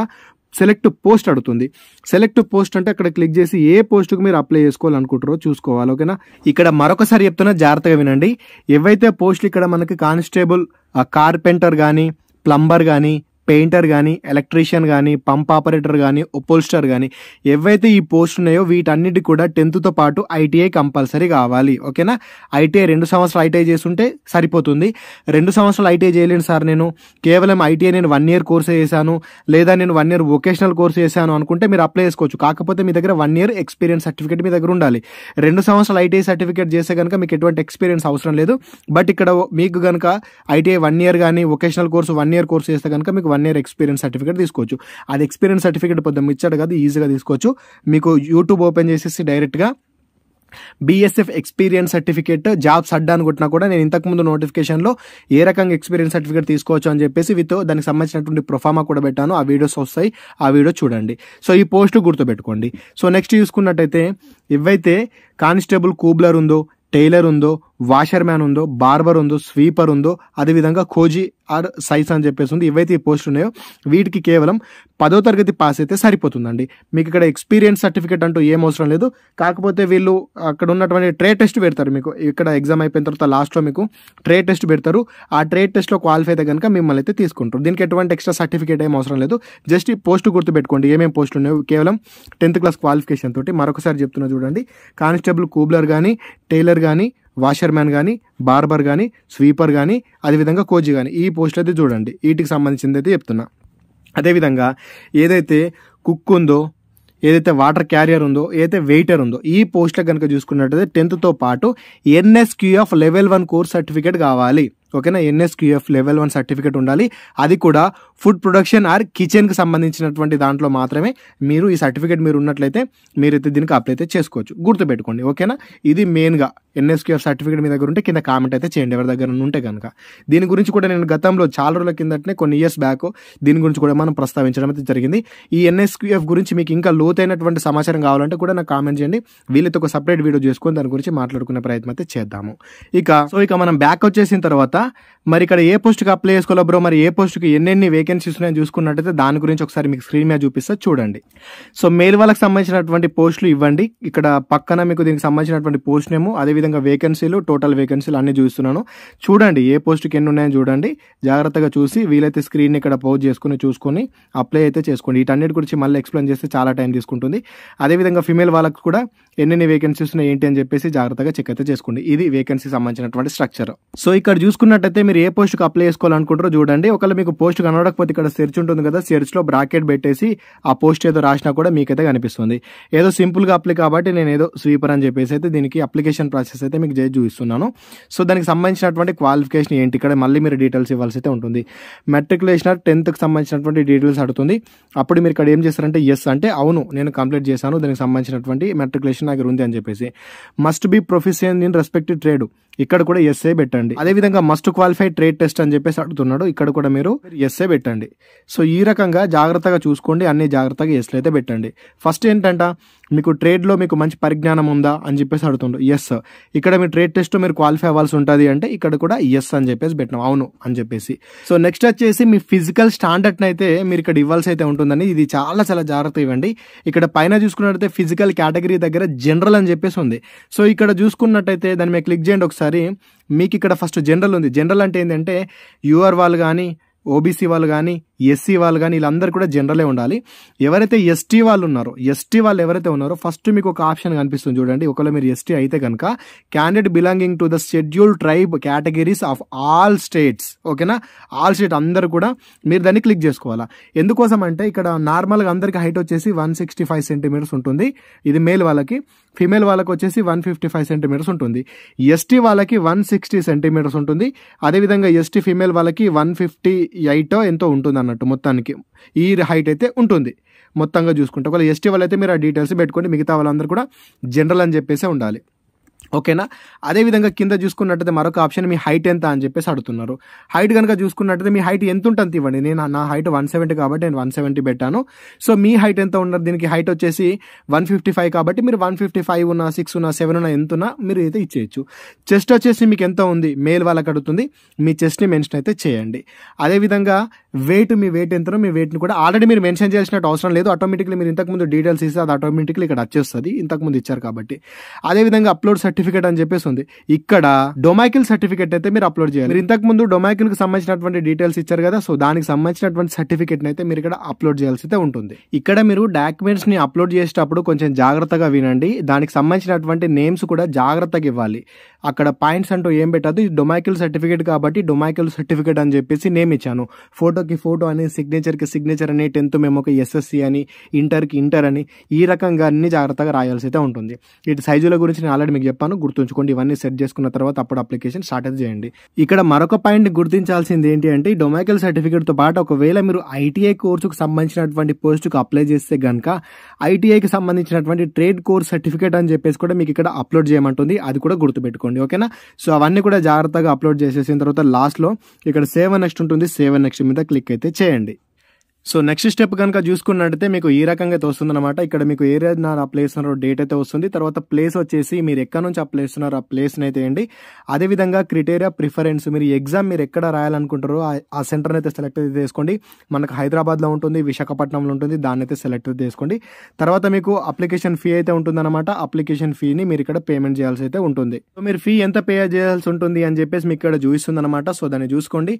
సెలెక్ట్ పోస్ట్ అడుగుతుంది. సెలెక్ట్ పోస్ట్ అంటే అక్కడ క్లిక్ చేసి ఏ పోస్ట్కి మీరు అప్లై చేసుకోవాలనుకుంటారో చూసుకోవాలి. ఓకేనా. ఇక్కడ మరొకసారి చెప్తున్నా, జాగ్రత్తగా వినండి. ఏవైతే పోస్టులు ఇక్కడ మనకి కానిస్టేబుల్, కార్పెంటర్ కానీ, ప్లంబర్ కానీ, పెయింటర్ కానీ, ఎలక్ట్రీషియన్ కానీ, పంప్ ఆపరేటర్ కానీ, ఒపోల్స్టర్ కానీ ఏవైతే ఈ పోస్ట్ ఉన్నాయో వీటన్నిటి కూడా 10th పాటు ఐటీఐ కంపల్సరీ కావాలి. ఓకేనా. ఐటీఐ 2 సంవత్సరాలు ఐటీఐ చేస్తుంటే సరిపోతుంది. 2 సంవత్సరాలు ఐటీఐ చేయలేను సార్, నేను కేవలం ఐటీఐ నేను 1 year కోర్స్ చేశాను, లేదా నేను 1 year వొకేషనల్ కోర్స్ చేశాను అనుకుంటే మీరు అప్లై చేసుకోవచ్చు. కాకపోతే మీ దగ్గర 1 year ఎక్స్పీరియన్స్ సర్టిఫికేట్ మీ దగ్గర ఉండాలి. 2 సంవత్సరాలు ఐటీఐ సర్టిఫికేట్ చేస్తే కనుక మీకు ఎటువంటి ఎక్స్పీరియన్స్ అవసరం లేదు. బట్ ఇక్కడ మీకు కనుక ఐటీఐ 1 year కానీ వొకేషనల్ కోర్సు 1 year కోర్స్ చేస్తే కనుక మీకు 1 year ఎక్స్పీరియన్స్ సర్టిఫికేట్ తీసుకోవచ్చు. అది ఎక్స్పీరియన్స్ సర్టిఫికేట్ పొద్దున్న ఇచ్చాడు కదా, ఈజీగా తీసుకోవచ్చు. మీకు యూట్యూబ్ ఓపెన్ చేసేసి డైరెక్ట్గా BSF ఎక్స్పీరియన్స్ సర్టిఫికేట్ జాబ్స్ అడ్డా అని కొట్టినా కూడా నేను ఇంతకుముందు నోటిఫికేషన్లో ఏ రకంగా ఎక్స్పీరియన్స్ సర్టిఫికేట్ తీసుకోవచ్చు అని చెప్పేసి దానికి సంబంధించినటువంటి ప్రొఫామా కూడా పెట్టాను. ఆ వీడియోస్ వస్తాయి, ఆ వీడియో చూడండి. సో ఈ పోస్ట్ గుర్తుపెట్టుకోండి. సో నెక్స్ట్ చూసుకున్నట్టయితే ఇవైతే కానిస్టేబుల్ కూబ్లర్ ఉందో, టైలర్ ఉందో, వాషర్ మ్యాన్ ఉందో, బార్బర్ ఉందో, స్వీపర్ ఉందో, అదేవిధంగా కోజీ ఆర్ సైస్ అని చెప్పేసి ఉంది. ఇవైతే ఈ పోస్టులు ఉన్నాయో వీటికి కేవలం 10వ తరగతి పాస్ అయితే సరిపోతుందండి. మీకు ఇక్కడ ఎక్స్పీరియన్స్ సర్టిఫికేట్ అంటూ ఏం అవసరం లేదు. కాకపోతే వీళ్ళు అక్కడ ఉన్నటువంటి ట్రేడ్ టెస్ట్ పెడతారు. మీకు ఇక్కడ ఎగ్జామ్ అయిపోయిన తర్వాత లాస్ట్లో మీకు ట్రేడ్ టెస్ట్ పెడతారు. ఆ ట్రేడ్ టెస్ట్లో క్వాలిఫై అయితే కనుక మిమ్మల్ని అయితే తీసుకుంటారు. దీనికి ఎటువంటి ఎక్స్ట్రా సర్టిఫికేట్ ఏం అవసరం లేదు. జస్ట్ ఈ పోస్ట్ గుర్తుపెట్టుకోండి ఏమేమి పోస్టులు ఉన్నాయో. కేవలం 10th క్లాస్ క్వాలిఫికేషన్ తోటి. మరొకసారి చెప్తున్నా చూడండి, కానిస్టేబుల్ కూబ్లర్ కానీ, టైలర్ కానీ, వాషర్ మ్యాన్ కానీ, బార్బర్ కానీ, స్వీపర్ కానీ, అదేవిధంగా కోచ్ కానీ ఈ పోస్టులు అయితే చూడండి. వీటికి సంబంధించింది అయితే చెప్తున్నా. అదేవిధంగా ఏదైతే కుక్ ఉందో, ఏదైతే వాటర్ క్యారియర్ ఉందో, ఏదైతే వెయిటర్ ఉందో ఈ పోస్టులకు కనుక చూసుకున్నట్టయితే 10th పాటు NSQF లెవెల్ 1 కోర్స్ సర్టిఫికేట్ కావాలి. ఓకేనా. NSQF లెవెల్ 1 సర్టిఫికేట్ ఉండాలి. అది కూడా ఫుడ్ ప్రొడక్షన్ ఆర్ కిచెన్కి సంబంధించినటువంటి దాంట్లో మాత్రమే మీరు ఈ సర్టిఫికేట్ మీరు ఉన్నట్లయితే మీరైతే దీనికి అప్లై అయితే చేసుకోవచ్చు. గుర్తుపెట్టుకోండి. ఓకేనా. ఇది మెయిన్గా NSQF సర్టిఫికేట్ మీ దగ్గర ఉంటే కింద కామెంట్ అయితే చేయండి ఎవరి దగ్గర ఉంటే కనుక. దీని గురించి కూడా నేను గతంలో చాలా రోజుల కిందటనే కొన్ని ఇయర్స్ బ్యాక్ దీని గురించి కూడా మనం ప్రస్తావించడం అయితే జరిగింది. ఈ NSQF గురించి మీకు ఇంకా లోతైనటువంటి సమాచారం కావాలంటే కూడా నాకు కామెంట్ చేయండి. వీళ్ళతో ఒక సపరేట్ వీడియో చేసుకొని దాని గురించి మాట్లాడుకునే ప్రయత్నం అయితే చేద్దాము. ఇక మనం బ్యాక్ వచ్చేసిన తర్వాత మరి ఇక్కడ ఏ పోస్ట్కి అప్లై చేసుకోవాలో బ్రో, మరి ఏ పోస్ట్కి ఎన్ని వేకెన్సీస్ ఉన్నాయని చూసుకున్నట్టయితే దాని గురించి ఒకసారి మీకు స్క్రీన్ మీద చూపిస్తా చూడండి. సో మెయిల్ వాళ్ళకి సంబంధించినటువంటి పోస్టులు ఇవ్వండి. ఇక్కడ పక్కన మీకు దీనికి సంబంధించినటువంటి పోస్ట్ నేమ్, అదేవిధంగా వేకెన్సీలు, టోటల్ వేకెన్సీలు అన్ని చూస్తున్నాను. చూడండి ఏ పోస్ట్కి ఎన్ని ఉన్నాయని చూడండి. జాగ్రత్తగా చూసి వీలైతే స్క్రీన్ ఇక్కడ పౌజ్ చేసుకుని చూసుకొని అప్లై అయితే చేసుకోండి. వీటన్నిటి గురించి మళ్ళీ ఎక్స్ప్లెయిన్ చేస్తే చాలా టైం తీసుకుంటుంది. అదేవిధంగా ఫిమేల్ వాళ్ళకి కూడా ఎన్ని వేకెన్సీస్ ఉన్నాయి ఏంటి అని చెప్పేసి జాగ్రత్తగా చెక్ అయితే చేసుకోండి. ఇది వేకెన్సీ సంబంధించినటువంటి స్ట్రక్చర్. సో ఇక్కడ చూసుకున్నట్టయితే మీరు ఏ పోస్ట్కి అప్లై చేసుకోవాలనుకుంటారో చూడండి. ఒకవేళ మీకు పోస్ట్ కనబడకపోతే ఇక్కడ సెర్చ్ ఉంటుంది కదా, సెర్చ్లో బ్రాకెట్ పెట్టేసి ఆ పోస్ట్ ఏదో రాసినా కూడా మీకైతే కనిపిస్తుంది. ఏదో సింపుల్గా అప్లై కాబట్టి నేను ఏదో స్వీపర్ అని చెప్పేసి అయితే దీనికి అప్లికేషన్ ప్రాసెస్ అయితే మీకు చూపిస్తున్నాను. సో దానికి సంబంధించినటువంటి క్వాలిఫికేషన్ ఏంటి ఇక్కడ మళ్ళీ మీరు డీటెయిల్స్ ఇవ్వాల్సి అయితే ఉంటుంది. మెట్రికులేషన్ 10th సంబంధించినటువంటి డీటెయిల్స్ అడుగుతుంది. అప్పుడు మీరు ఇక్కడ ఏం చేస్తారంటే ఎస్ అంటే అవును నేను కంప్లీట్ చేశాను, దానికి సంబంధించినటువంటి మెట్రికులేషన్ దగ్గర ఉంది అని చెప్పేసి. Must be proficient in respective trade, ఇక్కడ కూడా ఎస్ఏ పెట్టండి. అదేవిధంగా మస్ట్ క్వాలిఫై ట్రేడ్ టెస్ట్ అని చెప్పేసి అడుగుతున్నాడు, ఇక్కడ కూడా మీరు ఎస్ఏ పెట్టండి. సో ఈ రకంగా జాగ్రత్తగా చూసుకోండి, అన్ని జాగ్రత్తగా ఎస్లు అయితే పెట్టండి. ఫస్ట్ ఏంటంట మీకు ట్రేడ్లో మీకు మంచి పరిజ్ఞానం ఉందా అని చెప్పేసి అడుగుతుండ్రు. ఎస్. ఇక్కడ మీరు ట్రేడ్ టెస్ట్ మీరు క్వాలిఫై అవ్వాల్సి ఉంటుంది అంటే ఇక్కడ కూడా ఎస్ అని చెప్పేసి పెట్టినాం, అవును అని చెప్పేసి. సో నెక్స్ట్ వచ్చేసి మీ ఫిజికల్ స్టాండర్డ్ అయితే మీరు ఇక్కడ ఇవ్వాల్సి అయితే ఉంటుందని, ఇది చాలా చాలా జాగ్రత్త ఇవ్వండి. ఇక్కడ పైన చూసుకున్నట్టయితే ఫిజికల్ కేటగిరీ దగ్గర జనరల్ అని చెప్పేసి ఉంది. సో ఇక్కడ చూసుకున్నట్టయితే దాని మీద క్లిక్ చేయండి ఒకసారి. మీకు ఇక్కడ ఫస్ట్ జనరల్ ఉంది. జనరల్ అంటే ఏంటంటే యూఆర్ వాళ్ళు కానీ, ఓబీసీ వాళ్ళు కానీ, ఎస్సీ వాళ్ళు కానీ వీళ్ళందరూ కూడా జనరలే ఉండాలి. ఎవరైతే ఎస్టీ వాళ్ళు ఉన్నారో, ఎస్టీ వాళ్ళు ఎవరైతే ఉన్నారో ఫస్ట్ మీకు ఒక ఆప్షన్ కనిపిస్తుంది చూడండి. ఒకవేళ మీరు ఎస్టీ అయితే కనుక candidate belonging to the scheduled tribe categories of all states, ఓకేనా, ఆల్ స్టేట్ అందరూ కూడా మీరు దాన్ని క్లిక్ చేసుకోవాలా. ఎందుకోసం అంటే ఇక్కడ నార్మల్గా అందరికి హైట్ వచ్చేసి 165 సెంటీమీటర్స్ ఉంటుంది. ఇది మేల్ వాళ్ళకి. ఫీమేల్ వాళ్ళకి వచ్చేసి 155 సెంటీమీటర్స్ ఉంటుంది. ఎస్టీ వాళ్ళకి 160 సెంటీమీటర్స్ ఉంటుంది. అదేవిధంగా ఎస్టీ ఫీమేల్ వాళ్ళకి 158 ఎంతో ఉంటుంది అన్నట్టు. మొత్తానికి ఈ హైట్ అయితే ఉంటుంది మొత్తంగా చూసుకుంటే. ఒకవేళ ఎస్టీ వాళ్ళైతే మీరు ఆ డీటెయిల్స్ పెట్టుకోండి. మిగతా వాళ్ళందరూ కూడా జనరల్ అని చెప్పేసి ఉండాలి, ఓకేనా. అదేవిధంగా కింద చూసుకున్నట్టయితే మరొక ఆప్షన్ మీ హైట్ ఎంత అని చెప్పేసి అడుగుతున్నారు. హైట్ కనుక చూసుకున్నట్టయితే మీ హైట్ ఎంత ఉంటుంది ఇవ్వండి. నా హైట్ 170 కాబట్టి నేను 170 పెట్టాను. సో మీ హైట్ ఎంత ఉన్నది? దీనికి హైట్ వచ్చేసి 155 కాబట్టి మీరు 155 ఉన్నా, 6 ఉన్నా, 7 ఉన్నా, ఎంత ఉన్నా మీరు అయితే ఇచ్చేయచ్చు. చెస్ట్ వచ్చేసి మీకు ఎంత ఉంది మేల్ వాళ్ళకి అడుగుతుంది. మీ చెస్ట్ని మెన్షన్ అయితే చేయండి. అదేవిధంగా వెయిట్, మీ వెయిట్ ఎంతనో మీ వెయిట్ని కూడా ఆల్రెడీ మీరు మెన్షన్ చేసినట్టు అవసరం లేదు. ఆటోమేటిక్లీ మీరు ఇంతకుముందు డీటెయిల్స్ ఇస్తే అది ఆటోమేటిక్లీ ఇక్కడ వచ్చేస్తుంది, ఇంతకుముందు ఇచ్చారు కాబట్టి. అదేవిధంగా అప్లోడ్ సర్టిఫికేట్ అని చెప్పేసి ఉంది. ఇక్కడ డొమైకిల్ సర్టిఫికేట్ అయితే మీరు అప్లోడ్ చేయాలి. మీరు ఇంతకు ముందు డొమైకిల్ కి సంబంధించినటువంటి డీటెయిల్స్ ఇచ్చారు కదా, సో దానికి సంబంధించినటువంటి సర్టిఫికేట్ అయితే మీరు ఇక్కడ అప్లోడ్ చేయాల్సి అయితే ఉంటుంది. ఇక్కడ మీరు డాక్యుమెంట్స్ ని అప్లోడ్ చేసేటప్పుడు కొంచెం జాగ్రత్తగా వినండి. దానికి సంబంధించినటువంటి నేమ్స్ కూడా జాగ్రత్తగా ఇవ్వాలి. అక్కడ పాయింట్స్ అంటూ ఏం పెట్టదు. ఇది డొమైకిల్ సర్టిఫికేట్ కాబట్టి డొమైకిల్ సర్టిఫికేట్ అని చెప్పేసి నేమ్ ఇచ్చాను. ఫోటోకి ఫోటో అని, సిగ్నేచర్ కి సిగ్నేచర్ అని, 10th మెమోకి ఎస్ఎస్సి అని, ఇంటర్ కి ఇంటర్ అని, ఈ రకంగా అన్ని జాగ్రత్తగా రాయాల్సి అయితే ఉంటుంది. ఇటు సైజుల గురించి నేను ఆల్రెడీ మీకు చెప్పాను, గుర్తుంచుకోండి. ఇవన్నీ సెట్ చేసుకున్న తర్వాత అప్పుడు అప్లికేషన్ స్టార్ట్ అయితే చేయండి. ఇక్కడ మరొక పాయింట్ గుర్తించాల్సింది ఏంటి అంటే డొమైకిల్ సర్టిఫికేట్ తో పాటు ఒకవేళ మీరు ఐటీఐ కోర్సుకు సంబంధించినటువంటి పోస్టుకు అప్లై చేస్తే గనక ఐటీఐకి సంబంధించినటువంటి ట్రేడ్ కోర్స్ సర్టిఫికేట్ అని చెప్పేసి కూడా మీకు ఇక్కడ అప్లోడ్ చేయమంటుంది. అది కూడా గుర్తుపెట్టుకోండి, ఓకేనా. సో అవన్నీ కూడా జాగ్రత్తగా అప్లోడ్ చేసేసిన తర్వాత లాస్ట్ లో ఇక్కడ సేవ్ నెక్స్ట్ ఉంటుంది. సేవ్ నెక్స్ట్ మీద క్లిక్ అయితే చేయండి. సో నెక్స్ట్ స్టెప్ కనుక చూసుకున్నట్టయితే మీకు ఈ రకంగా అయితే వస్తుంది అనమాట. ఇక్కడ మీకు ఏరియా అప్లై చేస్తున్నారో డేట్ అయితే వస్తుంది. తర్వాత ప్లేస్ వచ్చేసి మీరు ఎక్కడ నుంచి అప్లై చేస్తున్నారో ఆ ప్లేస్ని అయితే వేయండి. అదేవిధంగా క్రైటీరియా ప్రిఫరెన్స్, మీరు ఎగ్జామ్ మీరు ఎక్కడ రాయాలనుకుంటారో ఆ సెంటర్ని అయితే సెలెక్ట్ అయితే చేసుకోండి. మనకు హైదరాబాద్లో ఉంటుంది, విశాఖపట్నంలో ఉంటుంది, దాన్ని అయితే సెలెక్ట్ అయితే చేసుకోండి. తర్వాత మీకు అప్లికేషన్ ఫీ అయితే ఉంటుందన్నమాట. అప్లికేషన్ ఫీని మీరు ఇక్కడ పేమెంట్ చేయాల్సి అయితే ఉంటుంది. సో మీరు ఫీ ఎంత పే చేయాల్సి ఉంటుంది అని చెప్పేసి మీకు ఇక్కడ చూపిస్తుంది అనమాట. సో దాన్ని చూసుకోండి.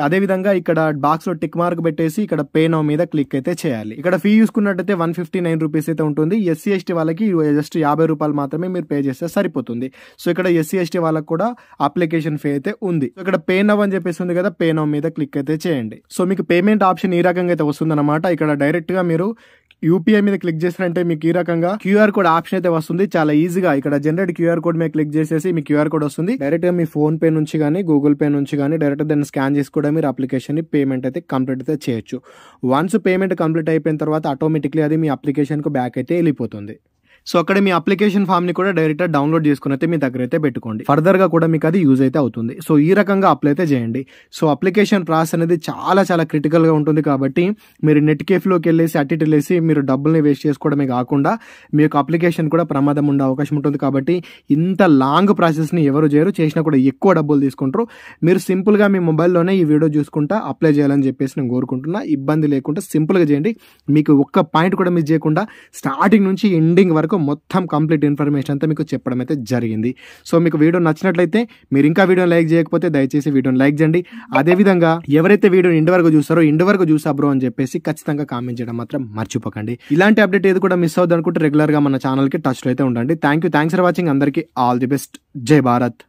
అదేవిధంగా ఇక్కడ బాక్స్లో టిక్ మార్క్ పెట్టేసి ఇక్కడ పే నౌ మీద క్లిక్ అయితే చేయాలి. ఇక్కడ ఫీ చూసుకున్నట్టయితే 159 రూపీస్ అయితే ఉంటుంది. ఎస్సీ ఎస్టీ వాళ్ళకి జస్ట్ 50 రూపాయలు మాత్రమే మీరు పే చేస్తే సరిపోతుంది. సో ఇక్కడ ఎస్సీ ఎస్టీ వాళ్ళకి కూడా అప్లికేషన్ ఫీ అయితే ఉంది. ఇక్కడ పే నౌ అని చెప్పేసి ఉంది కదా, పే నౌ మీద క్లిక్ అయితే చేయండి. సో మీకు పేమెంట్ ఆప్షన్ ఈ రకంగా అయితే వస్తుంది అనమాట. ఇక్కడ డైరెక్ట్ గా మీరు యూపీఐ మీద క్లిక్ చేసినంటే మీకు ఈ రకంగా క్యూఆర్ కోడ్ ఆప్షన్ అయితే వస్తుంది. చాలా ఈజీగా ఇక్కడ జనరేట్ క్యూఆర్ కోడ్ మీద క్లిక్ చేసేసి మీ క్యూఆర్ కోడ్ వస్తుంది. డైరెక్ట్ గా మీ ఫోన్ పే నుంచి కానీ, గూగుల్ పే నుంచి కానీ డైరెక్ట్ దాన్ని స్కాన్ చేసి కూడా మీరు అప్లికేషన్ ని పేమెంట్ అయితే కంప్లీట్ అయితే చేయొచ్చు. వన్స్ పేమెంట్ కంప్లీట్ అయిపోయిన తర్వాత ఆటోమేటిక్లీ అది మీ అప్లికేషన్ కు బ్యాక్ అయితే వెళ్ళిపోతుంది. సో అక్కడ మీ అప్లికేషన్ ఫామ్ ని కూడా డైరెక్ట్ డౌన్లోడ్ చేసుకుని అయితే మీ దగ్గర అయితే పెట్టుకోండి. ఫర్దర్ గా కూడా మీకు అది యూజ్ అయితే అవుతుంది. సో ఈ రకంగా అప్లై అయితే చేయండి. సో అప్లికేషన్ ప్రాసెస్ అనేది చాలా చాలా క్రిటికల్ గా ఉంటుంది కాబట్టి మీరు నెట్ కేఫ్లోకి వెళ్ళేసి అట్టిటెళ్ళేసి మీరు డబ్బుల్ని వేస్ట్ చేసుకోవడమే కాకుండా మీ యొక్క అప్లికేషన్ కూడా ప్రమాదం ఉండే అవకాశం ఉంటుంది. కాబట్టి ఇంత లాంగ్ ప్రాసెస్ ని ఎవరు చేయరు, చేసినా కూడా ఎక్కువ డబ్బులు తీసుకుంటారు. మీరు సింపుల్ గా మీ మొబైల్లోనే ఈ వీడియో చూసుకుంటా అప్లై చేయాలని చెప్పేసి నేను కోరుకుంటున్నా. ఇబ్బంది లేకుండా సింపుల్ గా చేయండి. మీకు ఒక్క పాయింట్ కూడా మిస్ చేయకుండా స్టార్టింగ్ నుంచి ఎండింగ్ వరకు మొత్తం కంప్లీట్ ఇన్ఫర్మేషన్ అంతా మీకు చెప్పడం అయితే జరిగింది. సో మీకు వీడియో నచ్చినట్లయితే మీరు ఇంకా వీడియోని లైక్ చేయకపోతే దయచేసి వీడియోని లైక్ చేయండి. అదేవిధంగా ఎవరైతే వీడియోని ఇంటి వరకు చూస్తారో ఇంటి వరకు చూసా బ్రో అని చెప్పేసి ఖచ్చితంగా కామెంట్ చేయడం మాత్రం మర్చిపోకండి. ఇలాంటి అప్డేట్ ఏది కూడా మిస్ అవుద్ది అనుకుంటే రెగ్యులర్ గా మన ఛానల్ కి టచ్ లో అయితే ఉండండి. Thanks for watching. అందరికీ ఆల్ ది బెస్ట్. జై భారత్.